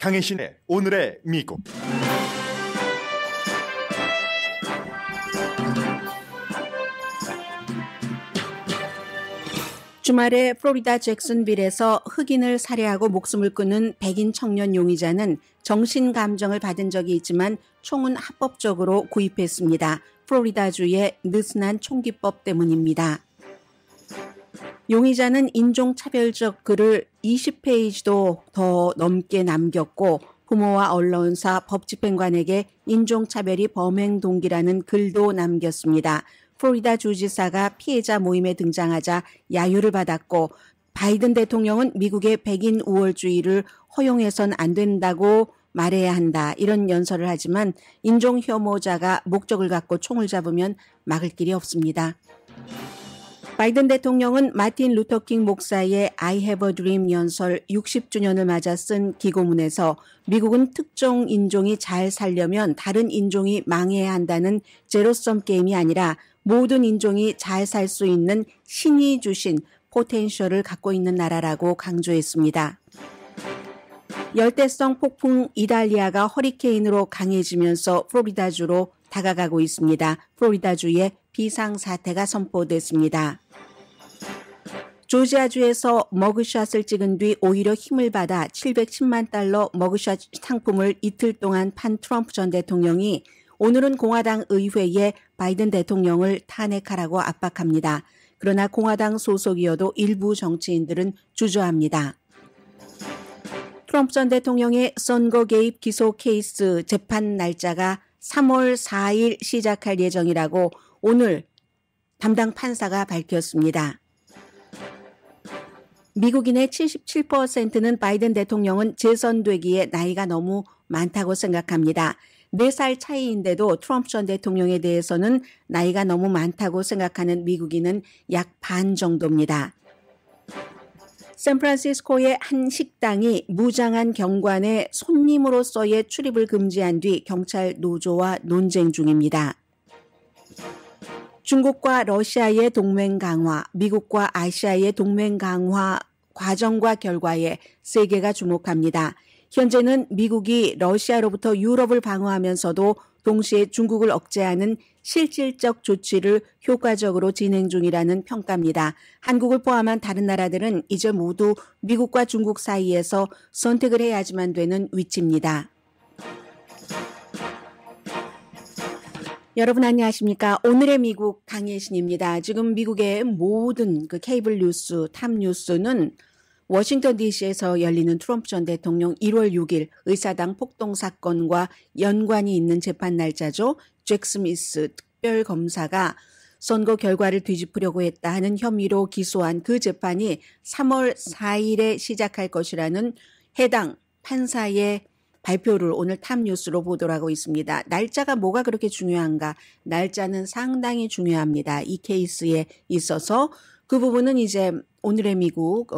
강혜신의 오늘의 미국. 주말에 플로리다 잭슨빌에서 흑인을 살해하고 목숨을 끊은 백인 청년 용의자는 정신감정을 받은 적이 있지만 총은 합법적으로 구입했습니다. 플로리다주의 느슨한 총기법 때문입니다. 용의자는 인종차별적 글을 20페이지도 더 넘게 남겼고 부모와 언론사, 법집행관에게 인종차별이 범행 동기라는 글도 남겼습니다. 플로리다 주지사가 피해자 모임에 등장하자 야유를 받았고 바이든 대통령은 미국의 백인 우월주의를 허용해선 안 된다고 말해야 한다. 이런 연설을 하지만 인종 혐오자가 목적을 갖고 총을 잡으면 막을 길이 없습니다. 바이든 대통령은 마틴 루터킹 목사의 I have a dream 연설 60주년을 맞아 쓴 기고문에서 미국은 특정 인종이 잘 살려면 다른 인종이 망해야 한다는 제로섬 게임이 아니라 모든 인종이 잘 살 수 있는 신이 주신 포텐셜을 갖고 있는 나라라고 강조했습니다. 열대성 폭풍 이달리아가 허리케인으로 강해지면서 플로리다주로 다가가고 있습니다. 플로리다주에 비상사태가 선포됐습니다. 조지아주에서 머그샷을 찍은 뒤 오히려 힘을 받아 710만 달러 머그샷 상품을 이틀 동안 판 트럼프 전 대통령이 오늘은 공화당 의회에 바이든 대통령을 탄핵하라고 압박합니다. 그러나 공화당 소속이어도 일부 정치인들은 주저합니다. 트럼프 전 대통령의 선거 개입 기소 케이스 재판 날짜가 3월 4일 시작할 예정이라고 오늘 담당 판사가 밝혔습니다. 미국인의 77%는 바이든 대통령은 재선되기에 나이가 너무 많다고 생각합니다. 4살 차이인데도 트럼프 전 대통령에 대해서는 나이가 너무 많다고 생각하는 미국인은 약 반 정도입니다. 샌프란시스코의 한 식당이 무장한 경관의 손님으로서의 출입을 금지한 뒤 경찰 노조와 논쟁 중입니다. 중국과 러시아의 동맹 강화, 미국과 아시아의 동맹 강화 과정과 결과에 세계가 주목합니다. 현재는 미국이 러시아로부터 유럽을 방어하면서도 동시에 중국을 억제하는 실질적 조치를 효과적으로 진행 중이라는 평가입니다. 한국을 포함한 다른 나라들은 이제 모두 미국과 중국 사이에서 선택을 해야지만 되는 위치입니다. 여러분 안녕하십니까? 오늘의 미국 강예신입니다. 지금 미국의 모든 케이블 뉴스, 탑 뉴스는 워싱턴 DC에서 열리는 트럼프 전 대통령 1월 6일 의사당 폭동 사건과 연관이 있는 재판 날짜죠. 잭 스미스 특별검사가 선거 결과를 뒤집으려고 했다 하는 혐의로 기소한 그 재판이 3월 4일에 시작할 것이라는 해당 판사의 발표를 오늘 탑뉴스로 보도록 하고 있습니다. 날짜가 뭐가 그렇게 중요한가? 날짜는 상당히 중요합니다. 이 케이스에 있어서 그 부분은 이제 오늘의 미국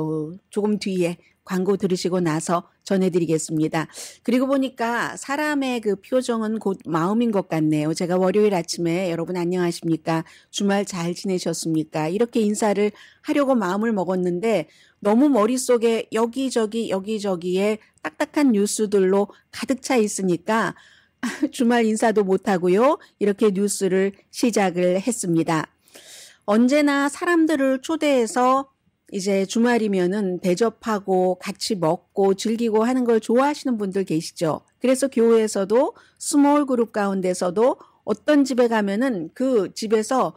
조금 뒤에 광고 들으시고 나서 전해드리겠습니다. 그리고 보니까 사람의 그 표정은 곧 마음인 것 같네요. 제가 월요일 아침에 여러분 안녕하십니까? 주말 잘 지내셨습니까? 이렇게 인사를 하려고 마음을 먹었는데 너무 머릿속에 여기저기에 딱딱한 뉴스들로 가득 차 있으니까 주말 인사도 못하고요. 이렇게 뉴스를 시작을 했습니다. 언제나 사람들을 초대해서 이제 주말이면은 대접하고 같이 먹고 즐기고 하는 걸 좋아하시는 분들 계시죠. 그래서 교회에서도 스몰 그룹 가운데서도 어떤 집에 가면은 그 집에서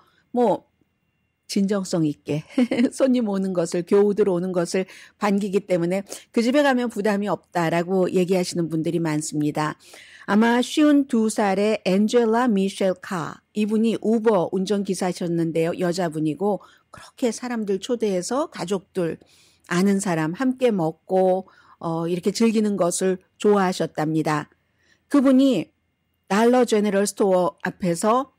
진정성 있게 손님 오는 것을, 교우들 오는 것을 반기기 때문에 그 집에 가면 부담이 없다라고 얘기하시는 분들이 많습니다. 아마 52살의 앤젤라 미셸 카, 이분이 우버 운전기사셨는데요. 여자분이고 그렇게 사람들 초대해서 가족들, 아는 사람 함께 먹고 이렇게 즐기는 것을 좋아하셨답니다. 그분이 달러 제너럴 스토어 앞에서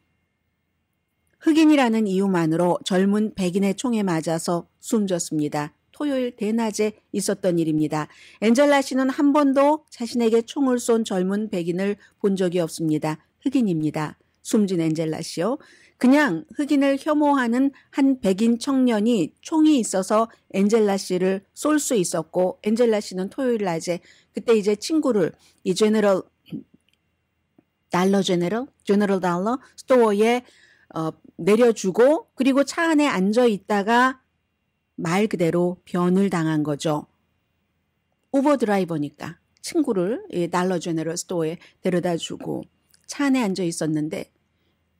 흑인이라는 이유만으로 젊은 백인의 총에 맞아서 숨졌습니다. 토요일 대낮에 있었던 일입니다. 앤젤라 씨는 한 번도 자신에게 총을 쏜 젊은 백인을 본 적이 없습니다. 흑인입니다. 숨진 앤젤라 씨요. 그냥 흑인을 혐오하는 한 백인 청년이 총이 있어서 앤젤라 씨를 쏠 수 있었고 앤젤라 씨는 토요일 낮에 그때 이제 친구를 이 제너럴 달러 스토어에 내려주고 그리고 차 안에 앉아 있다가 말 그대로 변을 당한 거죠. 우버 드라이버니까 친구를 달러 제너럴 스토어에 데려다 주고 차 안에 앉아 있었는데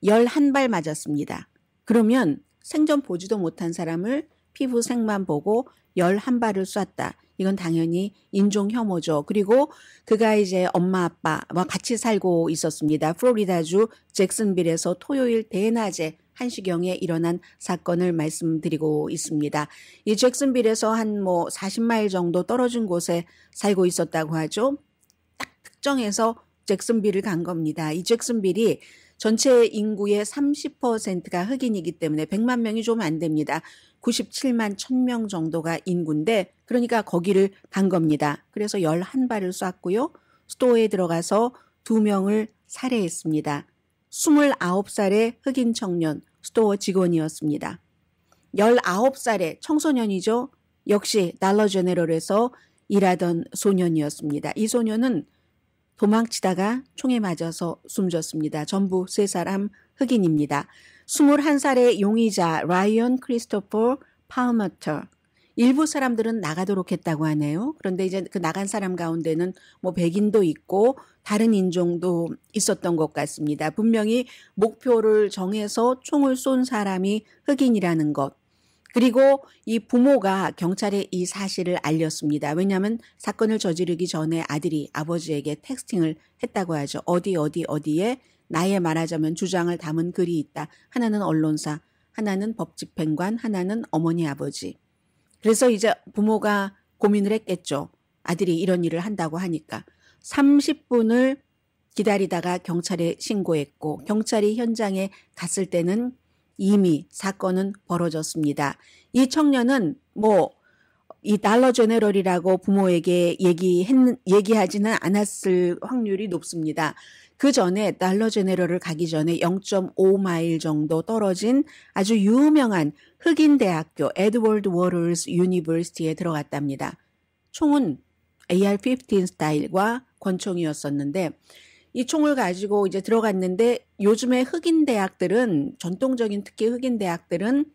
11발 맞았습니다. 그러면 생전 보지도 못한 사람을 피부 색만 보고 11발을 쐈다. 이건 당연히 인종 혐오죠. 그리고 그가 이제 엄마 아빠와 같이 살고 있었습니다. 플로리다주 잭슨빌에서 토요일 대낮에 1시경에 일어난 사건을 말씀드리고 있습니다. 이 잭슨빌에서 한 40마일 정도 떨어진 곳에 살고 있었다고 하죠. 딱 특정해서 잭슨빌을 간 겁니다. 이 잭슨빌이 전체 인구의 30%가 흑인이기 때문에 100만 명이 좀 안 됩니다. 97만 1000명 정도가 인구인데 그러니까 거기를 간 겁니다. 그래서 11발을 쐈고요. 스토어에 들어가서 2명을 살해했습니다. 29살의 흑인 청년 스토어 직원이었습니다. 19살의 청소년이죠. 역시 달러 제너럴에서 일하던 소년이었습니다. 이 소년은 도망치다가 총에 맞아서 숨졌습니다. 전부 3사람 흑인입니다. 21살의 용의자 라이언 크리스토퍼 팔머터. 일부 사람들은 나가도록 했다고 하네요. 그런데 이제 그 나간 사람 가운데는 백인도 있고 다른 인종도 있었던 것 같습니다. 분명히 목표를 정해서 총을 쏜 사람이 흑인이라는 것. 그리고 이 부모가 경찰에 이 사실을 알렸습니다. 왜냐하면 사건을 저지르기 전에 아들이 아버지에게 텍스팅을 했다고 하죠. 어디에 나의 말하자면 주장을 담은 글이 있다. 하나는 언론사, 하나는 법집행관, 하나는 어머니 아버지. 그래서 이제 부모가 고민을 했겠죠. 아들이 이런 일을 한다고 하니까. 30분을 기다리다가 경찰에 신고했고 경찰이 현장에 갔을 때는 이미 사건은 벌어졌습니다. 이 청년은 이 달러 제너럴이라고 부모에게 얘기하지는 않았을 확률이 높습니다. 그 전에 달러 제너럴을 가기 전에 0.5마일 정도 떨어진 아주 유명한 흑인 대학교 에드워드 워터스 유니버시티에 들어갔답니다. 총은 AR-15 스타일과 권총이었었는데 이 총을 가지고 이제 들어갔는데 요즘에 흑인 대학들은 전통적인 특히 흑인 대학들은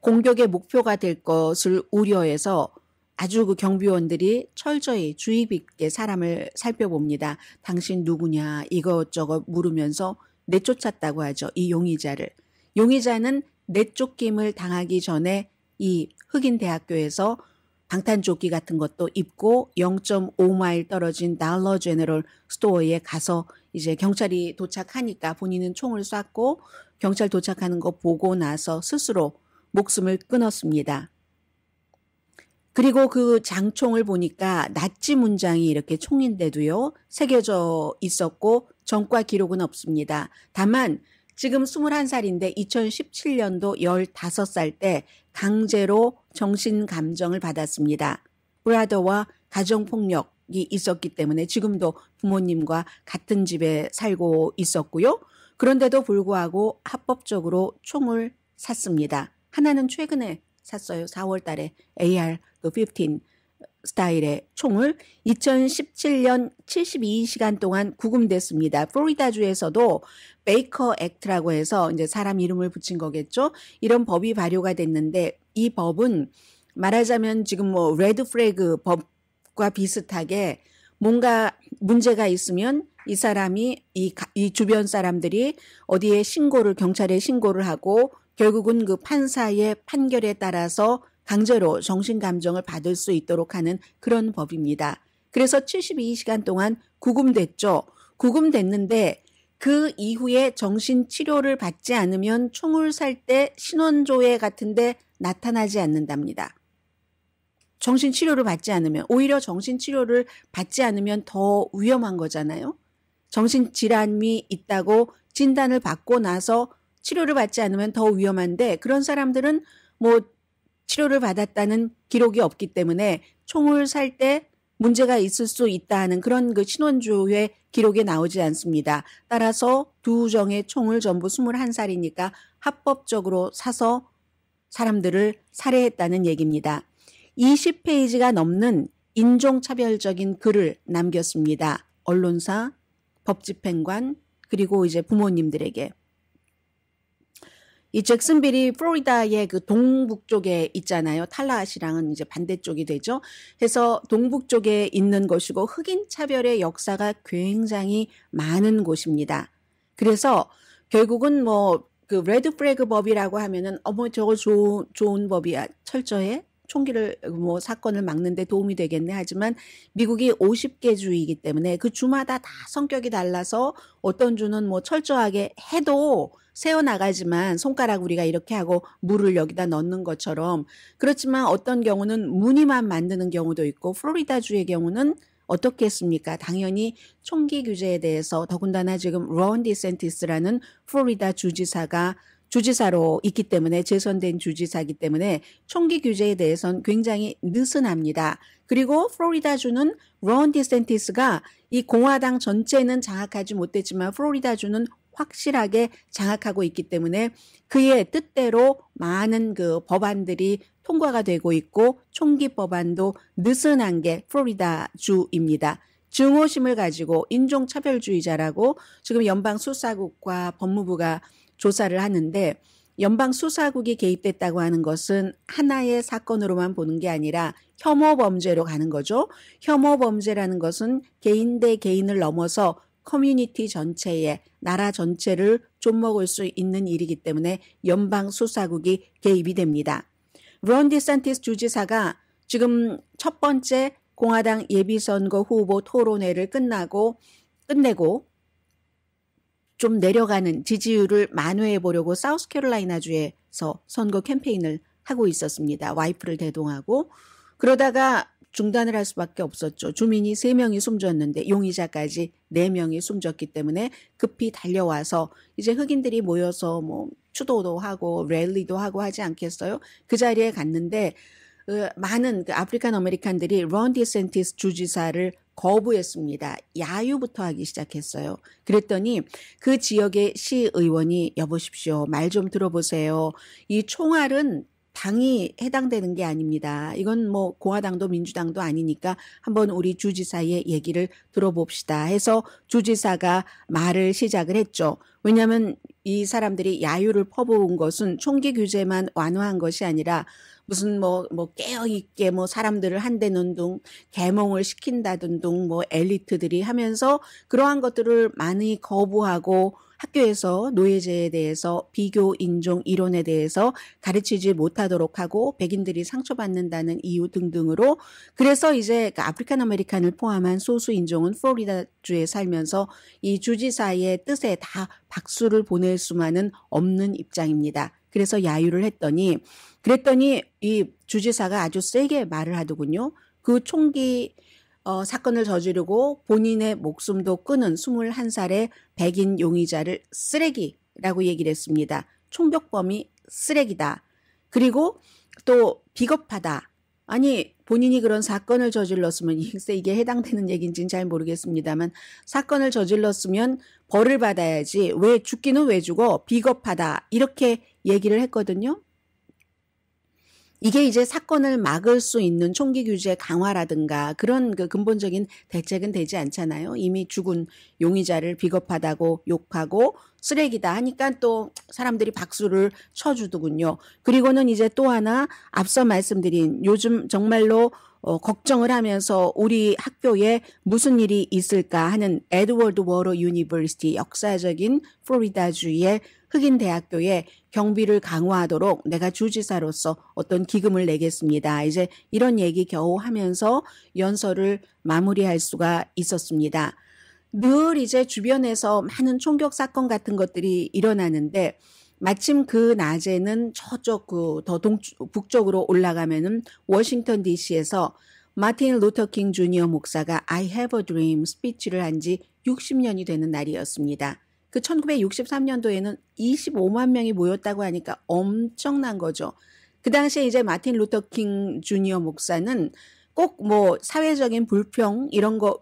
공격의 목표가 될 것을 우려해서 아주 그 경비원들이 철저히 주의 깊게 사람을 살펴봅니다. 당신 누구냐 이것저것 물으면서 내쫓았다고 하죠. 이 용의자를. 용의자는 내쫓김을 당하기 전에 이 흑인 대학교에서 방탄조끼 같은 것도 입고 0.5마일 떨어진 달러 제너럴 스토어에 가서 이제 경찰이 도착하니까 본인은 총을 쐈고 경찰 도착하는 거 보고 나서 스스로 목숨을 끊었습니다. 그리고 그 장총을 보니까 나치 문장이 이렇게 총인데도요 새겨져 있었고 전과 기록은 없습니다. 다만 지금 21살인데 2017년도 15살 때 강제로 정신감정을 받았습니다. 브라더와 가정폭력이 있었기 때문에 지금도 부모님과 같은 집에 살고 있었고요. 그런데도 불구하고 합법적으로 총을 샀습니다. 하나는 최근에 샀어요. 4월 달에 AR-15 스타일의 총을 2017년 72시간 동안 구금됐습니다. 플로리다주에서도 베이커 액트라고 해서 이제 사람 이름을 붙인 거겠죠. 이런 법이 발효가 됐는데 이 법은 말하자면 지금 레드 플래그 법과 비슷하게 뭔가 문제가 있으면 이 사람이 이 주변 사람들이 어디에 경찰에 신고를 하고 결국은 그 판사의 판결에 따라서 강제로 정신감정을 받을 수 있도록 하는 그런 법입니다. 그래서 72시간 동안 구금됐죠. 구금됐는데 그 이후에 정신치료를 받지 않으면 총을 살 때 신원조회 같은데 나타나지 않는답니다. 정신치료를 받지 않으면 오히려 정신치료를 받지 않으면 더 위험한 거잖아요. 정신질환이 있다고 진단을 받고 나서 치료를 받지 않으면 더 위험한데 그런 사람들은 치료를 받았다는 기록이 없기 때문에 총을 살 때 문제가 있을 수 있다 하는 그런 그 신원조회 기록에 나오지 않습니다. 따라서 두 정의 총을 전부 21살이니까 합법적으로 사서 사람들을 살해했다는 얘기입니다. 20페이지가 넘는 인종차별적인 글을 남겼습니다. 언론사, 법집행관, 그리고 이제 부모님들에게. 이 잭슨빌이 플로리다의 그 동북쪽에 있잖아요. 탈라하시랑은 이제 반대쪽이 되죠. 해서 동북쪽에 있는 곳이고 흑인 차별의 역사가 굉장히 많은 곳입니다. 그래서 결국은 뭐 그 레드 플래그 법이라고 하면은 어머 저거 좋은 법이야. 철저해. 총기를 뭐 사건을 막는 데 도움이 되겠네. 하지만 미국이 50개 주이기 때문에 그 주마다 다 성격이 달라서 어떤 주는 뭐 철저하게 해도 새어나가지만 손가락 우리가 이렇게 하고 물을 여기다 넣는 것처럼 그렇지만 어떤 경우는 무늬만 만드는 경우도 있고 플로리다주의 경우는 어떻게 했습니까? 당연히 총기 규제에 대해서 더군다나 지금 론 디센티스라는 플로리다 주지사로 있기 때문에 재선된 주지사이기 때문에 총기 규제에 대해서는 굉장히 느슨합니다. 그리고 플로리다주는 론 디센티스가 이 공화당 전체는 장악하지 못했지만 플로리다주는 확실하게 장악하고 있기 때문에 그의 뜻대로 많은 그 법안들이 통과가 되고 있고 총기 법안도 느슨한 게 플로리다주입니다. 증오심을 가지고 인종차별주의자라고 지금 연방수사국과 법무부가 조사를 하는데 연방수사국이 개입됐다고 하는 것은 하나의 사건으로만 보는 게 아니라 혐오범죄로 가는 거죠. 혐오범죄라는 것은 개인 대 개인을 넘어서 커뮤니티 전체에 나라 전체를 좀먹을 수 있는 일이기 때문에 연방수사국이 개입이 됩니다. 론 디센티스 주지사가 지금 첫 번째 공화당 예비선거 후보 토론회를 끝내고 좀 내려가는 지지율을 만회해 보려고 사우스캐롤라이나주에서 선거 캠페인을 하고 있었습니다. 와이프를 대동하고 그러다가 중단을 할 수밖에 없었죠. 주민이 3명이 숨졌는데 용의자까지 4명이 숨졌기 때문에 급히 달려와서 이제 흑인들이 모여서 뭐 추도도 하고 랠리도 하고 하지 않겠어요? 그 자리에 갔는데 많은 그 아프리칸 아메리칸들이 론 디센티스 주지사를 거부했습니다. 야유부터 하기 시작했어요. 그랬더니 그 지역의 시의원이 여보십시오. 말 좀 들어보세요. 이 총알은 당이 해당되는 게 아닙니다. 이건 뭐 공화당도 민주당도 아니니까 한번 우리 주지사의 얘기를 들어봅시다 해서 주지사가 말을 시작을 했죠. 왜냐하면 이 사람들이 야유를 퍼부은 것은 총기 규제만 완화한 것이 아니라 무슨 뭐 깨어있게 뭐 사람들을 한대는 둥 계몽을 시킨다든 둥 뭐 엘리트들이 하면서 그러한 것들을 많이 거부하고 학교에서 노예제에 대해서 비교 인종 이론에 대해서 가르치지 못하도록 하고 백인들이 상처받는다는 이유 등등으로 그래서 이제 아프리칸 아메리칸을 포함한 소수 인종은 플로리다주에 살면서 이 주지사의 뜻에 다 박수를 보낼 수만은 없는 입장입니다. 그래서 야유를 그랬더니 이 주지사가 아주 세게 말을 하더군요. 그 총기 사건을 저지르고 본인의 목숨도 끊은 21살의 백인 용의자를 쓰레기라고 얘기를 했습니다. 총격범이 쓰레기다. 그리고 또 비겁하다. 아니 본인이 그런 사건을 저질렀으면 이게 해당되는 얘기인지는 잘 모르겠습니다만 사건을 저질렀으면 벌을 받아야지 왜 죽기는 왜 죽어 비겁하다 이렇게 얘기를 했거든요. 이게 이제 사건을 막을 수 있는 총기 규제 강화라든가 그런 그 근본적인 대책은 되지 않잖아요. 이미 죽은 용의자를 비겁하다고 욕하고 쓰레기다 하니까 또 사람들이 박수를 쳐주더군요. 그리고는 이제 또 하나 앞서 말씀드린 요즘 정말로 걱정을 하면서 우리 학교에 무슨 일이 있을까 하는 에드워드 워러 유니버시티 역사적인 플로리다주의 흑인 대학교에 경비를 강화하도록 내가 주지사로서 어떤 기금을 내겠습니다. 이제 이런 얘기 겨우 하면서 연설을 마무리할 수가 있었습니다. 늘 이제 주변에서 많은 총격 사건 같은 것들이 일어나는데 마침 그 낮에는 저쪽 더 북쪽으로 올라가면은 워싱턴 DC에서 마틴 루터 킹 주니어 목사가 I have a dream 스피치를 한 지 60년이 되는 날이었습니다. 그 1963년도에는 25만 명이 모였다고 하니까 엄청난 거죠. 그 당시에 이제 마틴 루터 킹 주니어 목사는 꼭 뭐 사회적인 불평 이런 거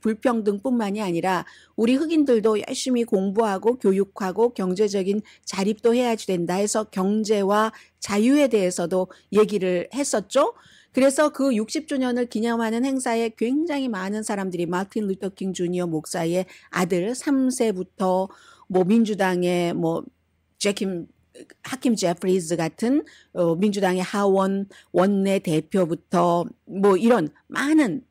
불평등뿐만이 아니라 우리 흑인들도 열심히 공부하고 교육하고 경제적인 자립도 해야지 된다 해서 경제와 자유에 대해서도 얘기를 했었죠. 그래서 그 60주년을 기념하는 행사에 굉장히 많은 사람들이 마틴 루터 킹 주니어 목사의 아들 3세부터 뭐 민주당의 뭐 하킴 제프리즈 같은 민주당의 하원 원내 대표부터 뭐 이런 많은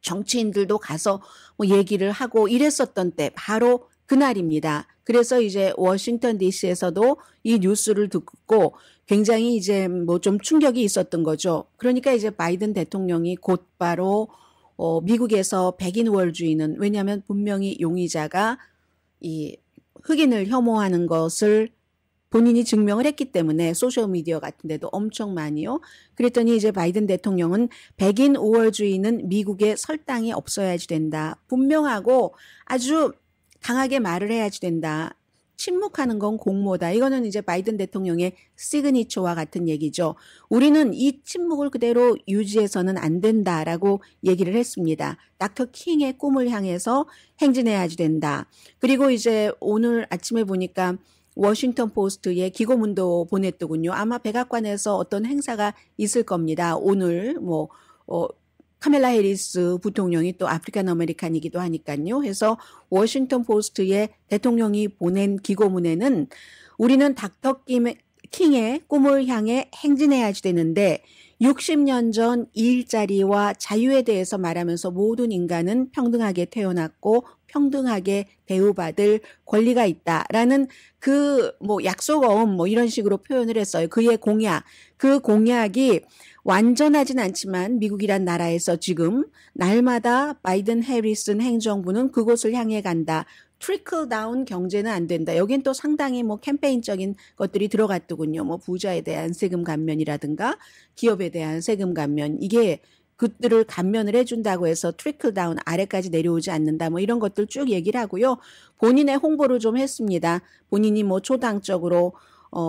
정치인들도 가서 뭐 얘기를 하고 이랬었던 때 바로 그날입니다. 그래서 이제 워싱턴 DC에서도 이 뉴스를 듣고 굉장히 이제 뭐 좀 충격이 있었던 거죠. 그러니까 이제 바이든 대통령이 곧바로 미국에서 백인 우월주의는 왜냐하면 분명히 용의자가 이 흑인을 혐오하는 것을 본인이 증명을 했기 때문에 소셜미디어 같은 데도 엄청 많이요. 그랬더니 이제 바이든 대통령은 백인 우월주의는 미국에 설 땅이 없어야지 된다. 분명하고 아주 강하게 말을 해야지 된다. 침묵하는 건 공모다. 이거는 이제 바이든 대통령의 시그니처와 같은 얘기죠. 우리는 이 침묵을 그대로 유지해서는 안 된다라고 얘기를 했습니다. 닥터 킹의 꿈을 향해서 행진해야지 된다. 그리고 이제 오늘 아침에 보니까 워싱턴 포스트에 기고문도 보냈더군요. 아마 백악관에서 어떤 행사가 있을 겁니다. 오늘 카멜라 해리스 부통령이 또 아프리칸 아메리칸이기도 하니까요. 해서 워싱턴 포스트에 대통령이 보낸 기고문에는 우리는 닥터 킹의 꿈을 향해 행진해야지 되는데 60년 전 일자리와 자유에 대해서 말하면서 모든 인간은 평등하게 태어났고 평등하게 대우받을 권리가 있다라는 그 약속어음 이런 식으로 표현을 했어요. 그의 공약. 그 공약이 완전하진 않지만 미국이란 나라에서 지금 날마다 바이든 해리슨 행정부는 그곳을 향해 간다. 트리클 다운 경제는 안 된다. 여긴 또 상당히 캠페인적인 것들이 들어갔더군요. 부자에 대한 세금 감면이라든가 기업에 대한 세금 감면. 이게 그들을 감면을 해준다고 해서 트리클 다운 아래까지 내려오지 않는다. 이런 것들 쭉 얘기를 하고요. 본인의 홍보를 좀 했습니다. 본인이 초당적으로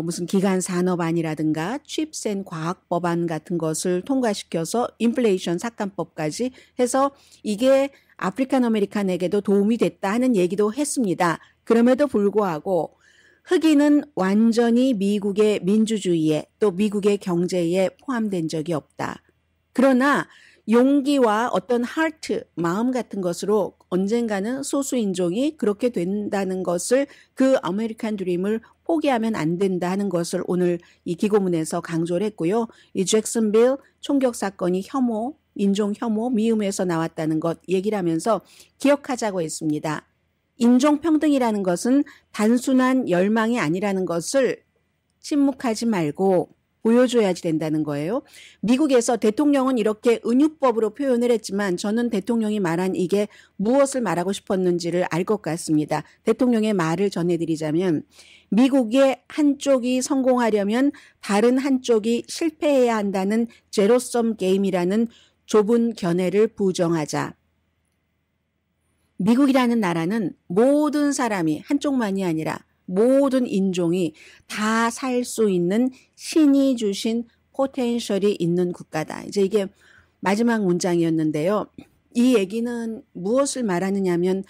무슨 기간 산업안이라든가 칩센 과학 법안 같은 것을 통과시켜서 인플레이션 삭감법까지 해서 이게 아프리칸 아메리칸에게도 도움이 됐다 하는 얘기도 했습니다. 그럼에도 불구하고 흑인은 완전히 미국의 민주주의에 또 미국의 경제에 포함된 적이 없다. 그러나 용기와 어떤 하트, 마음 같은 것으로 언젠가는 소수인종이 그렇게 된다는 것을 그 아메리칸 드림을 포기하면 안 된다 하는 것을 오늘 이 기고문에서 강조를 했고요. 이 잭슨빌 총격 사건이 혐오, 인종 혐오, 미움에서 나왔다는 것 얘기를 하면서 기억하자고 했습니다. 인종평등이라는 것은 단순한 열망이 아니라는 것을 침묵하지 말고 보여줘야지 된다는 거예요. 미국에서 대통령은 이렇게 은유법으로 표현을 했지만 저는 대통령이 말한 이게 무엇을 말하고 싶었는지를 알 것 같습니다. 대통령의 말을 전해드리자면 미국의 한쪽이 성공하려면 다른 한쪽이 실패해야 한다는 제로섬 게임이라는 좁은 견해를 부정하자. 미국이라는 나라는 모든 사람이 한쪽만이 아니라 모든 인종이 다 살 수 있는 신이 주신 포텐셜이 있는 국가다. 이제 이게 마지막 문장이었는데요. 이 얘기는 무엇을 말하느냐면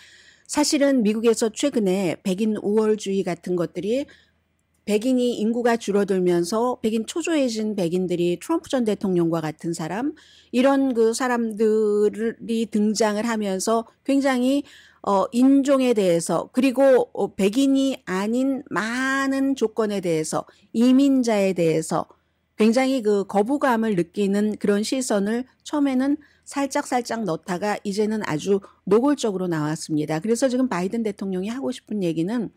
사실은 미국에서 최근에 백인 우월주의 같은 것들이 백인이 인구가 줄어들면서 백인 초조해진 백인들이 트럼프 전 대통령과 같은 사람 이런 그 사람들이 등장을 하면서 굉장히 인종에 대해서 그리고 백인이 아닌 많은 조건에 대해서 이민자에 대해서 굉장히 그 거부감을 느끼는 그런 시선을 처음에는 살짝 넣다가 이제는 아주 노골적으로 나왔습니다. 그래서 지금 바이든 대통령이 하고 싶은 얘기는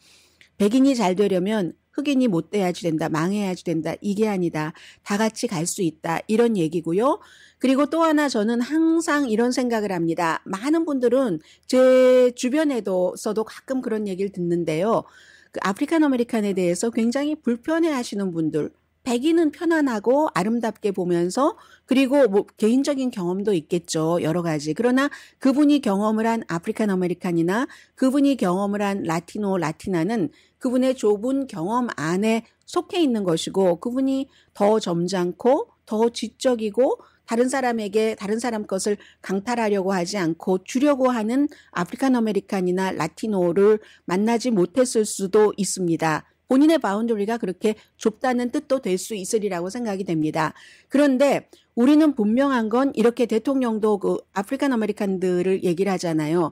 백인이 잘 되려면 흑인이 못 돼야지 된다, 망해야지 된다, 이게 아니다. 다 같이 갈 수 있다. 이런 얘기고요. 그리고 또 하나 저는 항상 이런 생각을 합니다. 많은 분들은 제 주변에서도 가끔 그런 얘기를 듣는데요. 그 아프리칸 아메리칸에 대해서 굉장히 불편해 하시는 분들, 백인은 편안하고 아름답게 보면서 그리고 개인적인 경험도 있겠죠. 여러 가지. 그러나 그분이 경험을 한 아프리칸 아메리칸이나 그분이 경험을 한 라티나는 그분의 좁은 경험 안에 속해 있는 것이고 그분이 더 점잖고 더 지적이고 다른 사람에게 다른 사람 것을 강탈하려고 하지 않고 주려고 하는 아프리칸 아메리칸이나 라티노를 만나지 못했을 수도 있습니다. 본인의 바운더리가 그렇게 좁다는 뜻도 될 수 있으리라고 생각이 됩니다. 그런데 우리는 분명한 건 이렇게 대통령도 그 아프리칸 아메리칸들을 얘기를 하잖아요.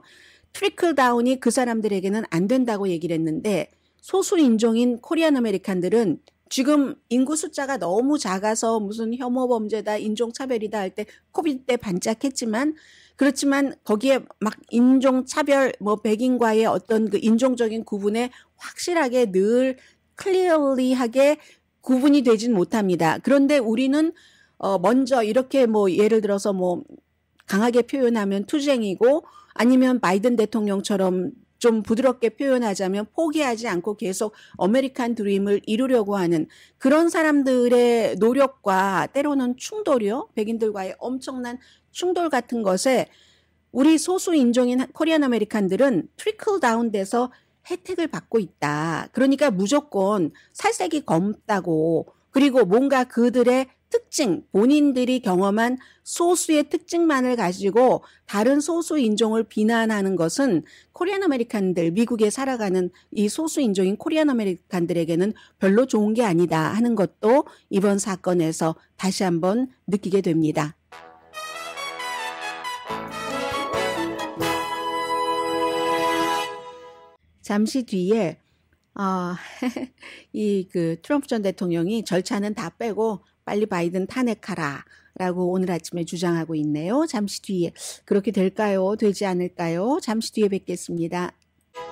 트리클 다운이 그 사람들에게는 안 된다고 얘기를 했는데 소수 인종인 코리안 아메리칸들은 지금 인구 숫자가 너무 작아서 무슨 혐오 범죄다, 인종차별이다 할 때 코비드 때 반짝했지만 그렇지만 거기에 막 인종차별, 백인과의 어떤 그 인종적인 구분에 확실하게 늘 클리어리하게 구분이 되진 못합니다. 그런데 우리는 먼저 이렇게 예를 들어서 강하게 표현하면 투쟁이고 아니면 바이든 대통령처럼 좀 부드럽게 표현하자면 포기하지 않고 계속 아메리칸 드림을 이루려고 하는 그런 사람들의 노력과 때로는 충돌이요. 백인들과의 엄청난 충돌 같은 것에 우리 소수 인종인 코리안 아메리칸들은 트리클 다운 돼서 혜택을 받고 있다. 그러니까 무조건 살색이 검다고 그리고 뭔가 그들의 특징, 본인들이 경험한 소수의 특징만을 가지고 다른 소수 인종을 비난하는 것은 코리안 아메리칸들, 미국에 살아가는 이 소수 인종인 코리안 아메리칸들에게는 별로 좋은 게 아니다 하는 것도 이번 사건에서 다시 한번 느끼게 됩니다. 잠시 뒤에 이 트럼프 전 대통령이 절차는 다 빼고 빨리 바이든 탄핵하라 라고 오늘 아침에 주장하고 있네요. 잠시 뒤에 그렇게 될까요? 되지 않을까요? 잠시 뒤에 뵙겠습니다.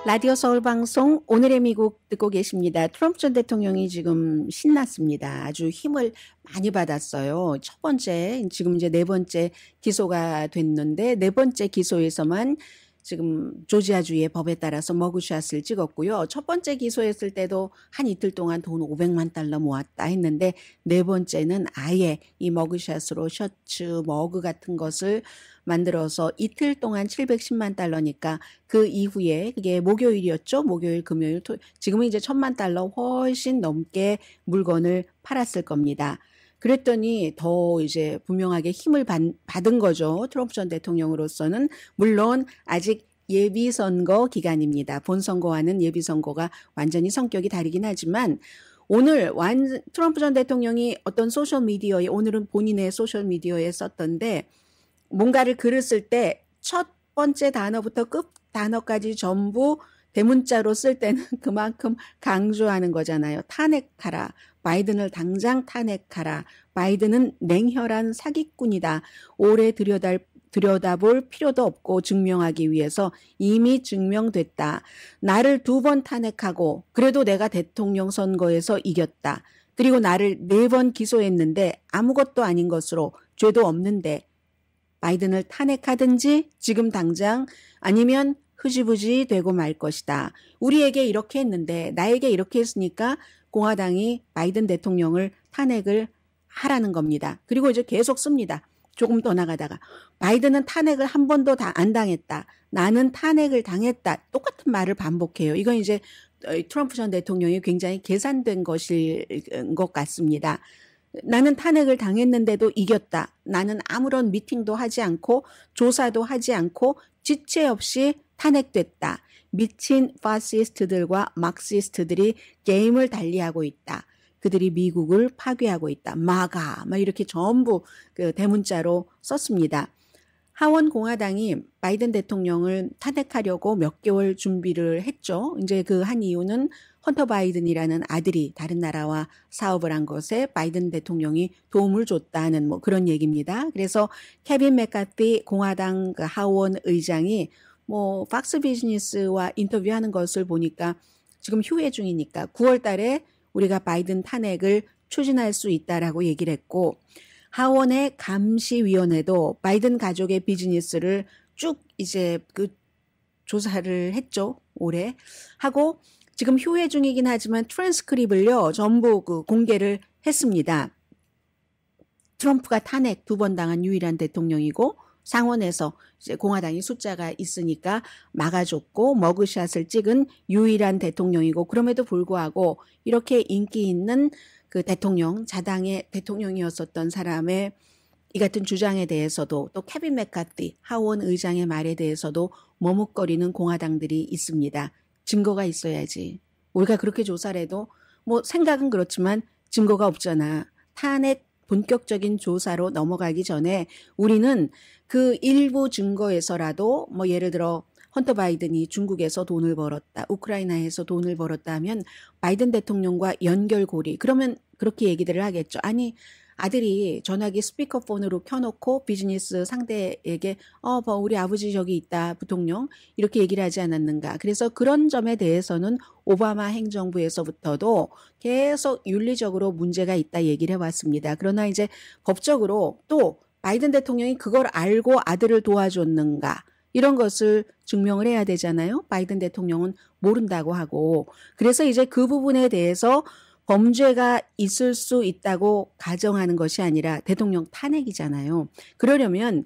라디오 서울방송 오늘의 미국 듣고 계십니다. 트럼프 전 대통령이 지금 신났습니다. 아주 힘을 많이 받았어요. 첫 번째, 지금 이제 네 번째 기소가 됐는데 네 번째 기소에서만 지금 조지아주의 법에 따라서 머그샷을 찍었고요. 첫 번째 기소했을 때도 한 이틀 동안 돈 500만 달러 모았다 했는데 네 번째는 아예 이 머그샷으로 셔츠, 머그 같은 것을 만들어서 이틀 동안 710만 달러니까 그 이후에 그게 목요일이었죠. 목요일, 금요일, 지금은 이제 1000만 달러 훨씬 넘게 물건을 팔았을 겁니다. 그랬더니 더 이제 분명하게 힘을 받은 거죠. 트럼프 전 대통령으로서는. 물론 아직 예비선거 기간입니다. 본선거와는 예비선거가 완전히 성격이 다르긴 하지만 오늘 트럼프 전 대통령이 어떤 소셜미디어에 오늘은 본인의 소셜미디어에 썼던데 뭔가를 글을 쓸 때 첫 번째 단어부터 끝 단어까지 전부 대문자로 쓸 때는 그만큼 강조하는 거잖아요. 탄핵하라. 바이든을 당장 탄핵하라. 바이든은 냉혈한 사기꾼이다. 오래 들여다볼 필요도 없고 증명하기 위해서 이미 증명됐다. 나를 2번 탄핵하고 그래도 내가 대통령 선거에서 이겼다. 그리고 나를 4번 기소했는데 아무것도 아닌 것으로 죄도 없는데 바이든을 탄핵하든지 지금 당장 아니면 흐지부지 되고 말 것이다. 우리에게 이렇게 했는데 나에게 이렇게 했으니까 공화당이 바이든 대통령을 탄핵을 하라는 겁니다. 그리고 이제 계속 씁니다. 조금 더 나가다가 바이든은 탄핵을 한 번도 안 당했다. 나는 탄핵을 당했다. 똑같은 말을 반복해요. 이건 이제 트럼프 전 대통령이 굉장히 계산된 것일 것 같습니다. 나는 탄핵을 당했는데도 이겼다. 나는 아무런 미팅도 하지 않고 조사도 하지 않고 지체 없이 탄핵됐다. 미친 파시스트들과 막시스트들이 게임을 달리하고 있다. 그들이 미국을 파괴하고 있다. 마가 이렇게 전부 그 대문자로 썼습니다. 하원 공화당이 바이든 대통령을 탄핵하려고 몇 개월 준비를 했죠. 이제 그 한 이유는 헌터 바이든이라는 아들이 다른 나라와 사업을 한 것에 바이든 대통령이 도움을 줬다는 그런 얘기입니다. 그래서 케빈 맥카티 공화당 그 하원 의장이 팍스 비즈니스와 인터뷰하는 것을 보니까 지금 휴회 중이니까 9월 달에 우리가 바이든 탄핵을 추진할 수 있다라고 얘기를 했고 하원의 감시위원회도 바이든 가족의 비즈니스를 쭉 이제 그 조사를 했죠. 올해 하고 지금 휴회 중이긴 하지만 트랜스크립을요 전부 그 공개를 했습니다. 트럼프가 탄핵 2번 당한 유일한 대통령이고 상원에서 이제 공화당이 숫자가 있으니까 막아줬고 머그샷을 찍은 유일한 대통령이고 그럼에도 불구하고 이렇게 인기 있는 그 대통령 자당의 대통령이었었던 사람의 이 같은 주장에 대해서도 또 케빈 맥카티 하원 의장의 말에 대해서도 머뭇거리는 공화당들이 있습니다. 증거가 있어야지. 우리가 그렇게 조사를 해도 뭐 생각은 그렇지만 증거가 없잖아. 탄핵 본격적인 조사로 넘어가기 전에 우리는 그 일부 증거에서라도 뭐 예를 들어 헌터 바이든이 중국에서 돈을 벌었다, 우크라이나에서 돈을 벌었다 하면 바이든 대통령과 연결고리, 그러면 그렇게 얘기들을 하겠죠. 아니, 아들이 전화기 스피커폰으로 켜놓고 비즈니스 상대에게 우리 아버지 저기 있다, 부통령, 이렇게 얘기를 하지 않았는가. 그래서 그런 점에 대해서는 오바마 행정부에서부터도 계속 윤리적으로 문제가 있다 얘기를 해왔습니다. 그러나 이제 법적으로 또 바이든 대통령이 그걸 알고 아들을 도와줬는가, 이런 것을 증명을 해야 되잖아요. 바이든 대통령은 모른다고 하고. 그래서 이제 그 부분에 대해서 범죄가 있을 수 있다고 가정하는 것이 아니라 대통령 탄핵이잖아요. 그러려면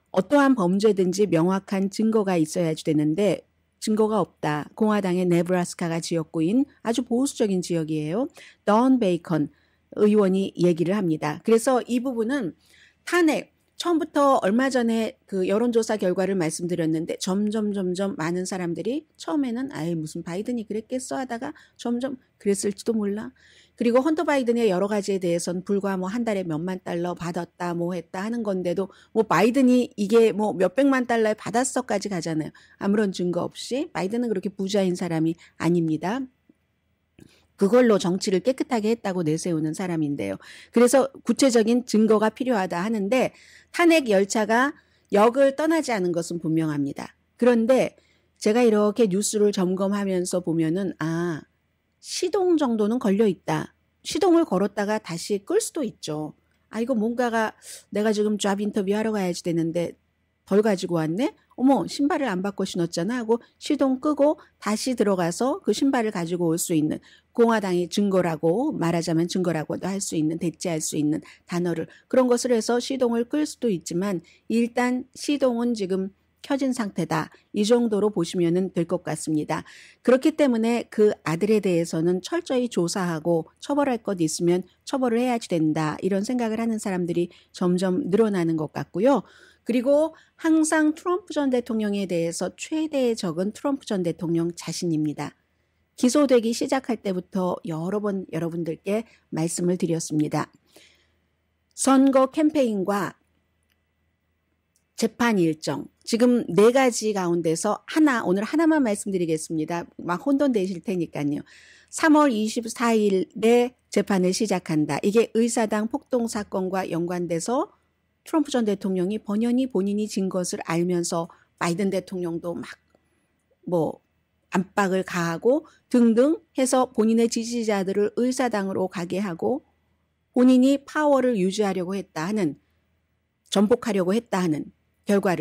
어떠한 범죄든지 명확한 증거가 있어야지 되는데 증거가 없다. 공화당의 네브라스카가 지역구인 아주 보수적인 지역이에요. 던 베이컨 의원이 얘기를 합니다. 그래서 이 부분은 탄핵, 처음부터 얼마 전에 그 여론조사 결과를 말씀드렸는데 점점 많은 사람들이 처음에는 아예 무슨 바이든이 그랬겠어 하다가 점점 그랬을지도 몰라. 그리고 헌터 바이든의 여러 가지에 대해서는 불과 뭐 한 달에 몇만 달러 받았다 뭐 했다 하는 건데도 뭐 바이든이 이게 뭐 몇백만 달러에 받았어까지 가잖아요. 아무런 증거 없이. 바이든은 그렇게 부자인 사람이 아닙니다. 그걸로 정치를 깨끗하게 했다고 내세우는 사람인데요. 그래서 구체적인 증거가 필요하다 하는데 탄핵 열차가 역을 떠나지 않은 것은 분명합니다. 그런데 제가 이렇게 뉴스를 점검하면서 보면은 시동 정도는 걸려 있다. 시동을 걸었다가 다시 끌 수도 있죠. 이거 뭔가가 내가 지금 잡 인터뷰하러 가야지 되는데 덜 가지고 왔네? 어머, 신발을 안 바꿔 신었잖아 하고 시동 끄고 다시 들어가서 그 신발을 가지고 올 수 있는, 공화당이 증거라고 말하자면 증거라고도 할 수 있는, 대체할 수 있는 단어를, 그런 것을 해서 시동을 끌 수도 있지만 일단 시동은 지금 켜진 상태다. 이 정도로 보시면 될 것 같습니다. 그렇기 때문에 그 아들에 대해서는 철저히 조사하고 처벌할 것 있으면 처벌을 해야지 된다. 이런 생각을 하는 사람들이 점점 늘어나는 것 같고요. 그리고 항상 트럼프 전 대통령에 대해서 최대의 적은 트럼프 전 대통령 자신입니다. 기소되기 시작할 때부터 여러 번 여러분들께 말씀을 드렸습니다. 선거 캠페인과 재판 일정, 지금 4가지 가운데서 오늘 하나만 말씀드리겠습니다. 막 혼돈되실 테니까요. 3월 24일에 재판을 시작한다. 이게 의사당 폭동 사건과 연관돼서 트럼프 전 대통령이 번연히 본인이 진 것을 알면서 바이든 대통령도 막 압박을 가하고 등등 해서 본인의 지지자들을 의사당으로 가게 하고 본인이 파워를 유지하려고 했다 하는, 전복하려고 했다 하는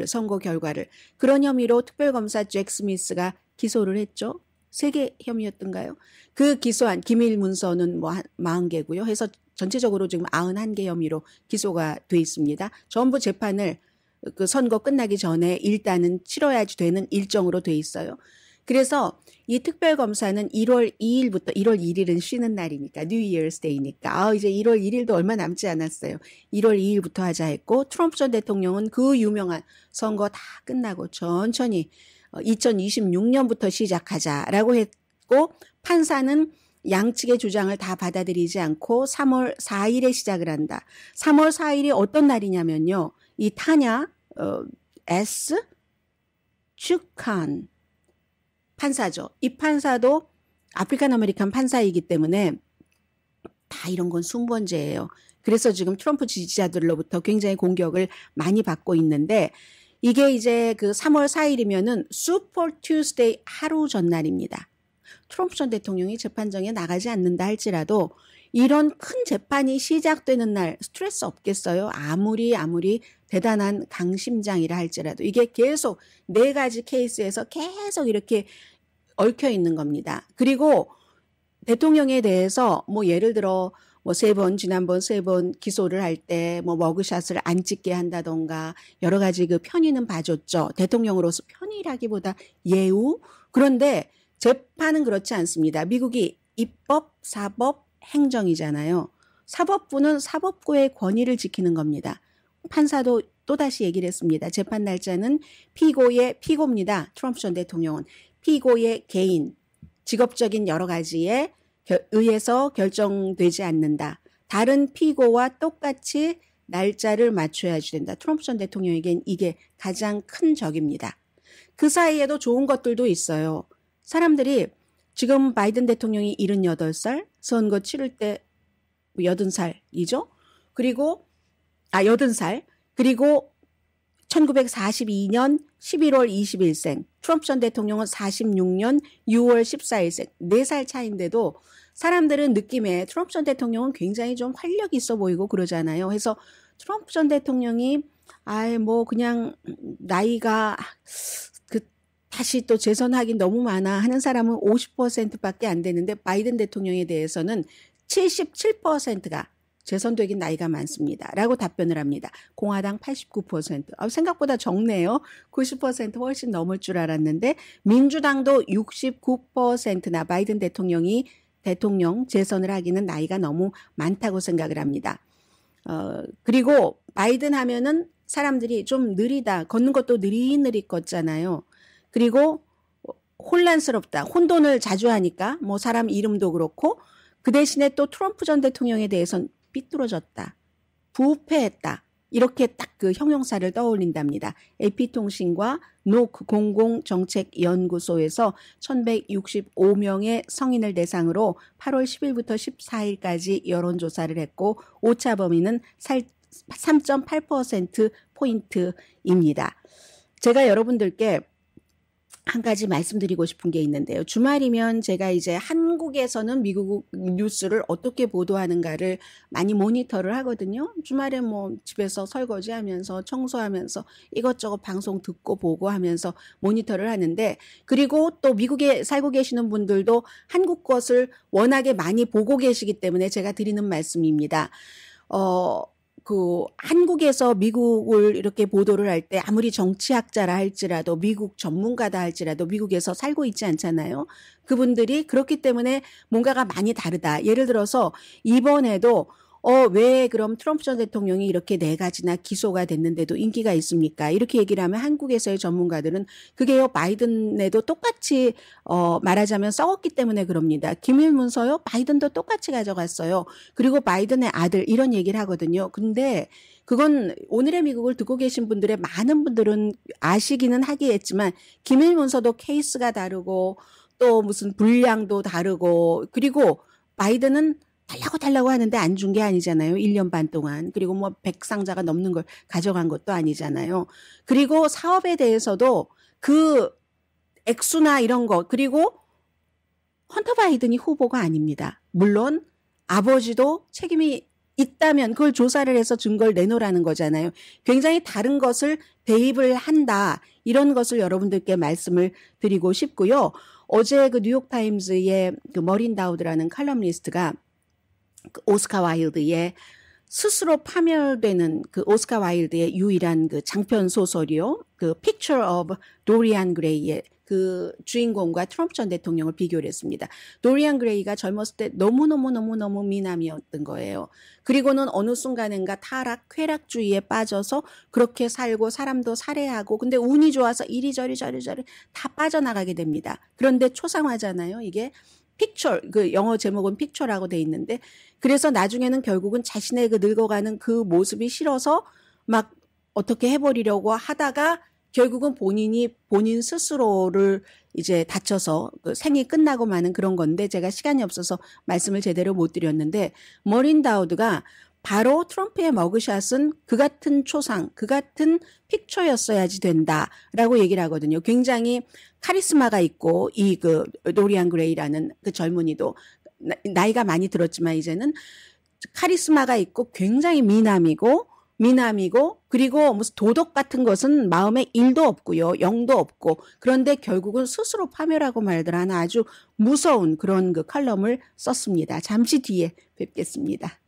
선거 결과를, 그런 혐의로 특별검사 잭 스미스가 기소를 했죠. 3개 혐의였던가요? 그 기소한 기밀 문서는 40개고요. 해서 전체적으로 지금 91개 혐의로 기소가 돼 있습니다. 전부 재판을 그 선거 끝나기 전에 일단은 치러야지 되는 일정으로 돼 있어요. 그래서 이 특별검사는 1월 2일부터 1월 1일은 쉬는 날이니까 뉴 이어스 데이니까 이제 1월 1일도 얼마 남지 않았어요. 1월 2일부터 하자 했고 트럼프 전 대통령은 그 유명한 선거 다 끝나고 천천히 2026년부터 시작하자라고 했고 판사는 양측의 주장을 다 받아들이지 않고 3월 4일에 시작을 한다. 3월 4일이 어떤 날이냐면요. 이 타냐 S. 추칸 판사죠. 이 판사도 아프리칸 아메리칸 판사이기 때문에 다 이런 건 승부원제예요. 그래서 지금 트럼프 지지자들로부터 굉장히 공격을 많이 받고 있는데 이게 이제 그 3월 4일이면은 슈퍼 투스데이 하루 전날입니다. 트럼프 전 대통령이 재판정에 나가지 않는다 할지라도 이런 큰 재판이 시작되는 날 스트레스 없겠어요? 아무리 대단한 강심장이라 할지라도 이게 계속 4가지 케이스에서 계속 이렇게 얽혀 있는 겁니다. 그리고 대통령에 대해서 예를 들어 3번, 지난번 3번 기소를 할 때 머그샷을 안 찍게 한다던가 여러 가지 그 편의는 봐줬죠. 대통령으로서 편의라기보다 예우. 그런데 재판은 그렇지 않습니다. 미국이 입법, 사법, 행정이잖아요. 사법부는 사법부의 권위를 지키는 겁니다. 판사도 또다시 얘기를 했습니다. 재판 날짜는 피고입니다. 트럼프 전 대통령은 피고의 개인, 직업적인 여러 가지에 의해서 결정되지 않는다. 다른 피고와 똑같이 날짜를 맞춰야 된다. 트럼프 전 대통령에겐 이게 가장 큰 적입니다. 그 사이에도 좋은 것들도 있어요. 사람들이 지금 바이든 대통령이 78살, 선거 치를 때 80살이죠. 그리고 80살, 그리고 1942년 11월 20일생, 트럼프 전 대통령은 46년 6월 14일생, 4살 차인데도 사람들은 느낌에 트럼프 전 대통령은 굉장히 좀 활력 있어 보이고 그러잖아요. 그래서 트럼프 전 대통령이 그냥 나이가 다시 또 재선하긴 너무 많아 하는 사람은 50%밖에 안 되는데 바이든 대통령에 대해서는 77%가 재선되긴 나이가 많습니다. 라고 답변을 합니다. 공화당 89%. 생각보다 적네요. 90% 훨씬 넘을 줄 알았는데 민주당도 69%나 바이든 대통령이 대통령 재선을 하기는 나이가 너무 많다고 생각을 합니다. 그리고 바이든 하면은 사람들이 좀 느리다. 걷는 것도 느릿느릿 걷잖아요. 그리고 혼란스럽다. 혼돈을 자주 하니까 사람 이름도 그렇고 그 대신에 또 트럼프 전 대통령에 대해서는 삐뚤어졌다. 부패했다. 이렇게 딱 그 형용사를 떠올린답니다. AP통신과 노크 공공정책연구소에서 1165명의 성인을 대상으로 8월 10일부터 14일까지 여론조사를 했고 오차 범위는 3.8%포인트입니다. 제가 여러분들께 한 가지 말씀드리고 싶은 게 있는데요. 주말이면 제가 이제 한국에서는 미국 뉴스를 어떻게 보도하는가를 많이 모니터를 하거든요. 주말에 집에서 설거지하면서 청소하면서 이것저것 방송 듣고 보고 하면서 모니터를 하는데 그리고 또 미국에 살고 계시는 분들도 한국 것을 워낙에 많이 보고 계시기 때문에 제가 드리는 말씀입니다. 한국에서 미국을 이렇게 보도를 할 때 아무리 정치학자라 할지라도 미국 전문가다 할지라도 미국에서 살고 있지 않잖아요. 그분들이 그렇기 때문에 뭔가가 많이 다르다. 예를 들어서 이번에도 왜 그럼 트럼프 전 대통령이 이렇게 4가지나 기소가 됐는데도 인기가 있습니까? 이렇게 얘기를 하면 한국에서의 전문가들은 그게요 바이든에도 똑같이 말하자면 썩었기 때문에 그럽니다. 기밀 문서요 바이든도 똑같이 가져갔어요. 그리고 바이든의 아들 이런 얘기를 하거든요. 근데 그건 오늘의 미국을 듣고 계신 분들의 많은 분들은 아시기는 하겠지만 기밀 문서도 케이스가 다르고 또 무슨 분량도 다르고 그리고 바이든은 달라고 하는데 안 준 게 아니잖아요. 1년 반 동안. 그리고 100상자가 넘는 걸 가져간 것도 아니잖아요. 그리고 사업에 대해서도 그 액수나 이런 거 그리고 헌터 바이든이 후보가 아닙니다. 물론 아버지도 책임이 있다면 그걸 조사를 해서 증거를 내놓으라는 거잖아요. 굉장히 다른 것을 대입을 한다. 이런 것을 여러분들께 말씀을 드리고 싶고요. 어제 그 뉴욕타임즈의 그 머린 다우드라는 칼럼니스트가 그 오스카 와일드의 스스로 파멸되는 그 오스카 와일드의 유일한 그 장편 소설이요. 그 Picture of Dorian Gray의 그 주인공과 트럼프 전 대통령을 비교를 했습니다. 도리안 그레이가 젊었을 때 너무너무 미남이었던 거예요. 그리고는 어느 순간인가 쾌락주의에 빠져서 그렇게 살고 사람도 살해하고 근데 운이 좋아서 이리저리 다 빠져나가게 됩니다. 그런데 초상화잖아요. 이게 픽처, 그 영어 제목은 픽처라고 돼 있는데 그래서 나중에는 결국은 자신의 그 늙어가는 그 모습이 싫어서 막 어떻게 해버리려고 하다가 결국은 본인 스스로를 이제 다쳐서 그 생이 끝나고 마는 그런 건데 제가 시간이 없어서 말씀을 제대로 못 드렸는데 머린 다우드가 바로 트럼프의 머그샷은 그 같은 초상, 그 같은 픽처였어야지 된다라고 얘기를 하거든요. 굉장히 카리스마가 있고 이 그 도리안 그레이라는 그 젊은이도 나이가 많이 들었지만 이제는 카리스마가 있고 굉장히 미남이고 그리고 무슨 도덕 같은 것은 마음에 1도 없고요. 0도 없고 그런데 결국은 스스로 파멸하고 말더라는 아주 무서운 그런 그 칼럼을 썼습니다. 잠시 뒤에 뵙겠습니다.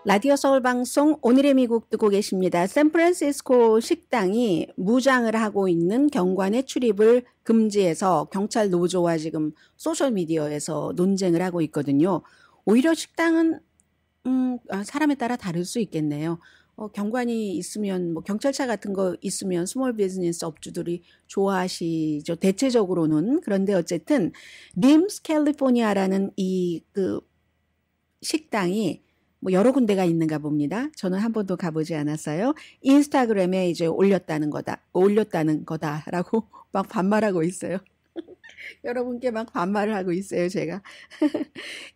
라디오 서울 방송 오늘의 미국 듣고 계십니다. 샌프란시스코 식당이 무장을 하고 있는 경관의 출입을 금지해서 경찰 노조와 지금 소셜미디어에서 논쟁을 하고 있거든요. 오히려 식당은 사람에 따라 다를 수 있겠네요. 경관이 있으면 뭐 경찰차 같은 거 있으면 스몰 비즈니스 업주들이 좋아하시죠. 대체적으로는. 그런데 어쨌든 림스 캘리포니아라는 이 식당이 뭐 여러 군데가 있는가 봅니다. 저는 한 번도 가보지 않았어요. 인스타그램에 이제 올렸다는 거다라고 막 반말하고 있어요. 여러분께 막 반말을 하고 있어요, 제가.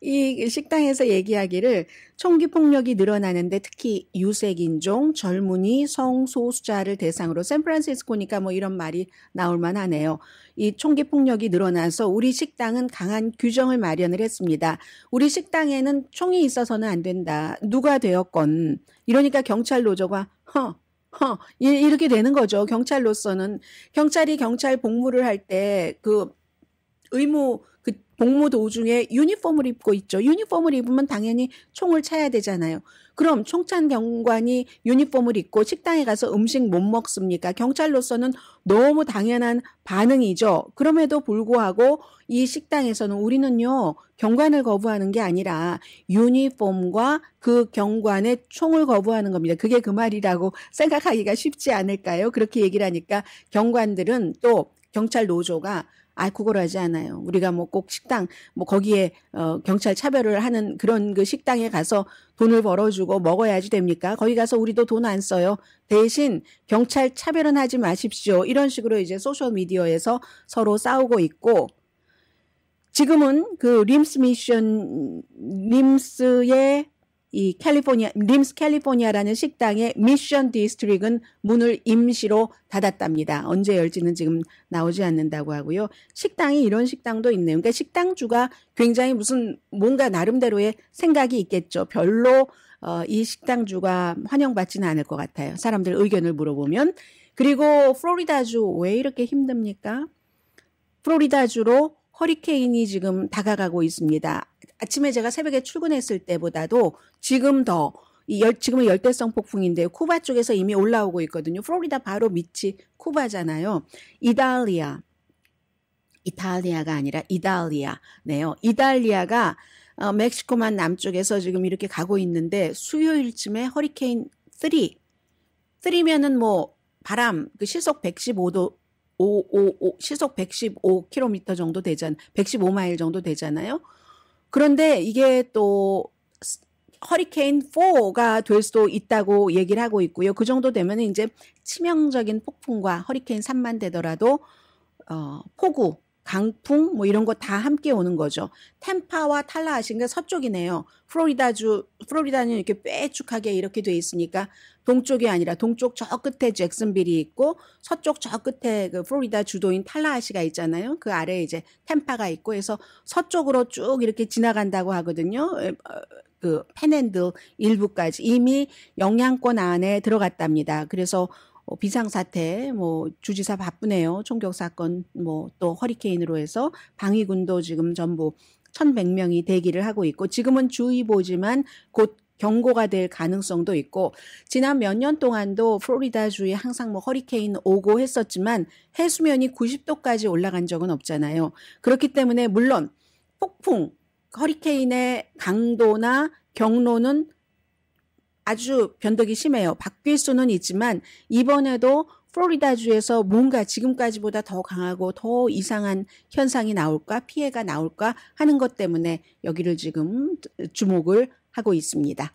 이 식당에서 얘기하기를 총기 폭력이 늘어나는데 특히 유색인종, 젊은이, 성소수자를 대상으로 샌프란시스코니까 뭐 이런 말이 나올 만하네요. 이 총기 폭력이 늘어나서 우리 식당은 강한 규정을 마련을 했습니다. 우리 식당에는 총이 있어서는 안 된다. 누가 되었건. 이러니까 경찰 노조가 이렇게 되는 거죠. 경찰로서는 경찰이 경찰 복무를 할 때 복무 도중에 유니폼을 입고 있죠. 유니폼을 입으면 당연히 총을 차야 되잖아요. 그럼 총찬 경관이 유니폼을 입고 식당에 가서 음식 못 먹습니까? 경찰로서는 너무 당연한 반응이죠. 그럼에도 불구하고 이 식당에서는 우리는요, 경관을 거부하는 게 아니라 유니폼과 그 경관의 총을 거부하는 겁니다. 그게 그 말이라고 생각하기가 쉽지 않을까요? 그렇게 얘기를 하니까 경관들은 또 경찰 노조가 그걸 하지 않아요. 우리가 뭐 꼭 식당, 뭐 거기에, 경찰 차별을 하는 그런 그 식당에 가서 돈을 벌어주고 먹어야지 됩니까? 거기 가서 우리도 돈 안 써요. 대신 경찰 차별은 하지 마십시오. 이런 식으로 이제 소셜미디어에서 서로 싸우고 있고, 지금은 그 림스의 이 림스 캘리포니아라는 식당의 미션 디스트릭은 문을 임시로 닫았답니다. 언제 열지는 지금 나오지 않는다고 하고요. 식당이 이런 식당도 있네요. 그러니까 식당주가 굉장히 뭔가 나름대로의 생각이 있겠죠. 별로 이 식당주가 환영받지는 않을 것 같아요. 사람들 의견을 물어보면. 그리고 플로리다주 왜 이렇게 힘듭니까? 플로리다주로 허리케인이 지금 다가가고 있습니다. 아침에 제가 새벽에 출근했을 때보다도 지금은 열대성 폭풍인데요. 쿠바 쪽에서 이미 올라오고 있거든요. 플로리다 바로 밑이 쿠바잖아요. 이탈리아가 아니라 이달리아네요. 이달리아가 멕시코만 남쪽에서 지금 이렇게 가고 있는데 수요일쯤에 허리케인 3면은 뭐 바람 시속 115도 시속 115km 정도 115마일 정도 되잖아요. 그런데 이게 또 허리케인 4가 될 수도 있다고 얘기를 하고 있고요. 그 정도 되면 이제 치명적인 폭풍과 허리케인 3만 되더라도 폭우, 강풍 뭐 이런 거 다 함께 오는 거죠. 템파와 탈라하시가 서쪽이네요. 플로리다는 이렇게 빼쭉하게 이렇게 돼 있으니까 동쪽이 아니라 동쪽 저 끝에 잭슨빌이 있고 서쪽 저 끝에 그 플로리다 주도인 탈라하시가 있잖아요. 그 아래에 이제 템파가 있고 해서 서쪽으로 쭉 이렇게 지나간다고 하거든요. 그 팬핸들 일부까지 이미 영향권 안에 들어갔답니다. 그래서 비상사태, 주지사 바쁘네요. 총격 사건, 또 허리케인으로 해서 방위군도 지금 전부 1,100명이 대기를 하고 있고, 지금은 주의보지만 곧 경고가 될 가능성도 있고, 지난 몇 년 동안도 플로리다주에 항상 허리케인 오고 했었지만, 해수면이 90도까지 올라간 적은 없잖아요. 그렇기 때문에, 물론, 폭풍, 허리케인의 강도나 경로는 아주 변덕이 심해요. 바뀔 수는 있지만 이번에도 플로리다주에서 뭔가 지금까지보다 더 강하고 더 이상한 현상이 나올까 피해가 나올까 하는 것 때문에 여기를 지금 주목을 하고 있습니다.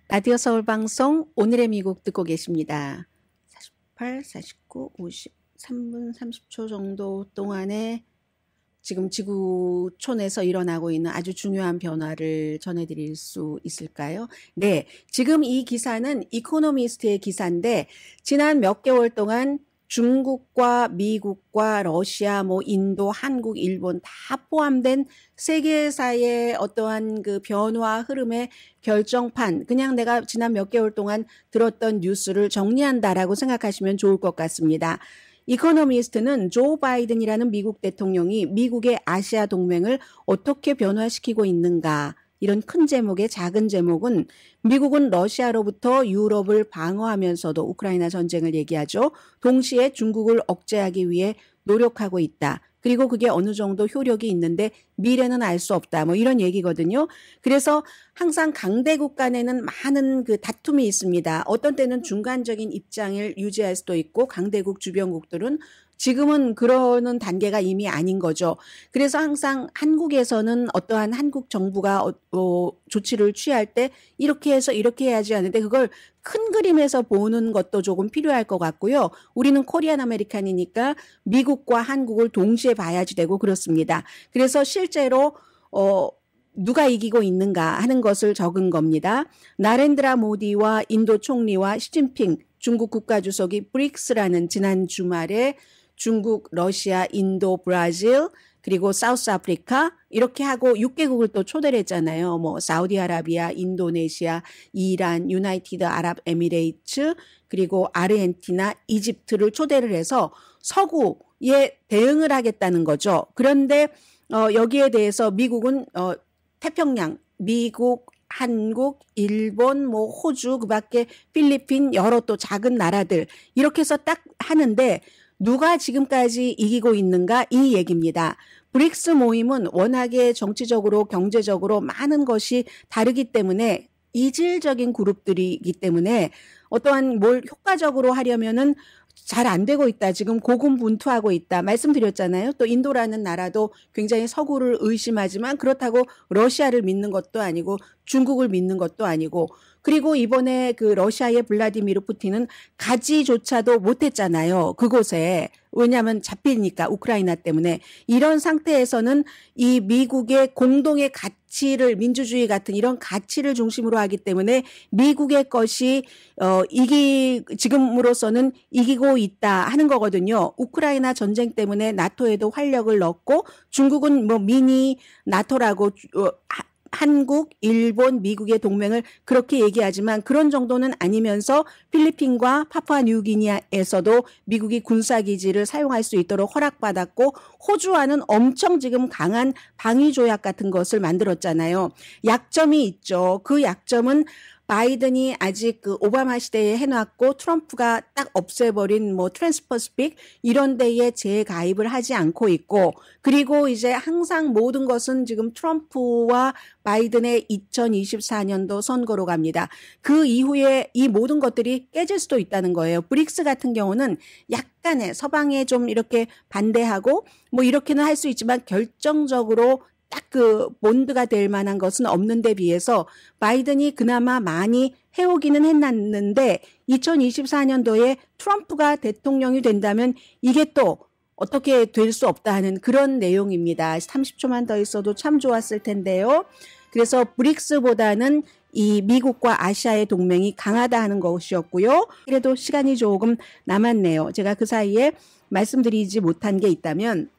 라디오 서울 방송 오늘의 미국 듣고 계십니다. 48, 49, 50 3분 30초 정도 동안에 지금 지구촌에서 일어나고 있는 아주 중요한 변화를 전해드릴 수 있을까요? 네, 지금 이 기사는 이코노미스트의 기사인데 지난 몇 개월 동안 중국과 미국과 러시아, 인도, 한국, 일본 다 포함된 세계사의 어떠한 그 변화 흐름의 결정판, 그냥 내가 지난 몇 개월 동안 들었던 뉴스를 정리한다라고 생각하시면 좋을 것 같습니다. 이코노미스트는 조 바이든이라는 미국 대통령이 미국의 아시아 동맹을 어떻게 변화시키고 있는가, 이런 큰 제목의 작은 제목은 미국은 러시아로부터 유럽을 방어하면서도 우크라이나 전쟁을 얘기하죠. 동시에 중국을 억제하기 위해 노력하고 있다. 그리고 그게 어느 정도 효력이 있는데 미래는 알 수 없다. 뭐 이런 얘기거든요. 그래서 항상 강대국 간에는 많은 그 다툼이 있습니다. 어떤 때는 중간적인 입장을 유지할 수도 있고 강대국 주변국들은 지금은 그러는 단계가 이미 아닌 거죠. 그래서 항상 한국에서는 어떠한 한국 정부가 조치를 취할 때 이렇게 해서 이렇게 해야지 하는데 그걸 큰 그림에서 보는 것도 조금 필요할 것 같고요. 우리는 코리안 아메리칸이니까 미국과 한국을 동시에 봐야지 되고 그렇습니다. 그래서 실제로 누가 이기고 있는가 하는 것을 적은 겁니다. 나렌드라 모디와 인도 총리와 시진핑 중국 국가주석이 브릭스라는 지난 주말에 중국, 러시아, 인도, 브라질 그리고 사우스 아프리카 이렇게 하고 6개국을 또 초대를 했잖아요. 뭐 사우디아라비아, 인도네시아, 이란, 유나이티드 아랍에미레이트 그리고 아르헨티나, 이집트를 초대를 해서 서구에 대응을 하겠다는 거죠. 그런데 여기에 대해서 미국은 태평양, 미국, 한국, 일본, 뭐 호주, 그밖에 필리핀 여러 또 작은 나라들 이렇게 해서 딱 하는데 누가 지금까지 이기고 있는가 이 얘기입니다. 브릭스 모임은 워낙에 정치적으로 경제적으로 많은 것이 다르기 때문에 이질적인 그룹들이기 때문에 어떠한 뭘 효과적으로 하려면은 잘 안 되고 있다. 지금 고군분투하고 있다. 말씀드렸잖아요. 또 인도라는 나라도 굉장히 서구를 의심하지만 그렇다고 러시아를 믿는 것도 아니고 중국을 믿는 것도 아니고 그리고 이번에 그 러시아의 블라디미르 푸틴은 가지조차도 못했잖아요. 그곳에. 왜냐하면 잡히니까 우크라이나 때문에. 이런 상태에서는 이 미국의 공동의 가치를 민주주의 같은 이런 가치를 중심으로 하기 때문에 미국의 것이 지금으로서는 이기고 있다 하는 거거든요. 우크라이나 전쟁 때문에 나토에도 활력을 넣었고 중국은 뭐 미니 나토라고 한국, 일본, 미국의 동맹을 그렇게 얘기하지만 그런 정도는 아니면서 필리핀과 파푸아뉴기니아에서도 미국이 군사기지를 사용할 수 있도록 허락받았고 호주와는 엄청 지금 강한 방위조약 같은 것을 만들었잖아요. 약점이 있죠. 그 약점은 바이든이 아직 그 오바마 시대에 해놨고 트럼프가 딱 없애버린 뭐 트랜스퍼시픽 이런 데에 재가입을 하지 않고 있고 그리고 이제 항상 모든 것은 지금 트럼프와 바이든의 2024년도 선거로 갑니다. 그 이후에 이 모든 것들이 깨질 수도 있다는 거예요. 브릭스 같은 경우는 약간의 서방에 좀 이렇게 반대하고 뭐 이렇게는 할 수 있지만 결정적으로 딱 그 본드가 될 만한 것은 없는 데 비해서 바이든이 그나마 많이 해오기는 했는데 2024년도에 트럼프가 대통령이 된다면 이게 또 어떻게 될 수 없다 하는 그런 내용입니다. 30초만 더 있어도 참 좋았을 텐데요. 그래서 브릭스보다는 이 미국과 아시아의 동맹이 강하다 하는 것이었고요. 그래도 시간이 조금 남았네요. 제가 그 사이에 말씀드리지 못한 게 있다면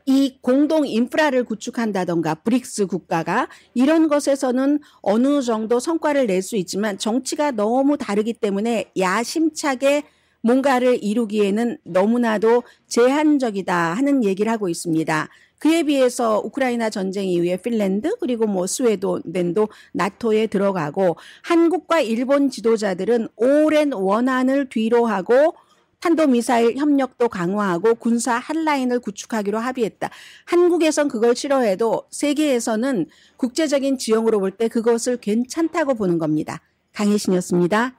이 공동 인프라를 구축한다던가 브릭스 국가가 이런 것에서는 어느 정도 성과를 낼 수 있지만 정치가 너무 다르기 때문에 야심차게 뭔가를 이루기에는 너무나도 제한적이다 하는 얘기를 하고 있습니다. 그에 비해서 우크라이나 전쟁 이후에 핀란드 그리고 뭐 스웨덴도 나토에 들어가고 한국과 일본 지도자들은 오랜 원한을 뒤로하고 탄도미사일 협력도 강화하고 군사 핫라인을 구축하기로 합의했다. 한국에선 그걸 싫어해도 세계에서는 국제적인 지형으로 볼 때 그것을 괜찮다고 보는 겁니다. 강혜신이었습니다.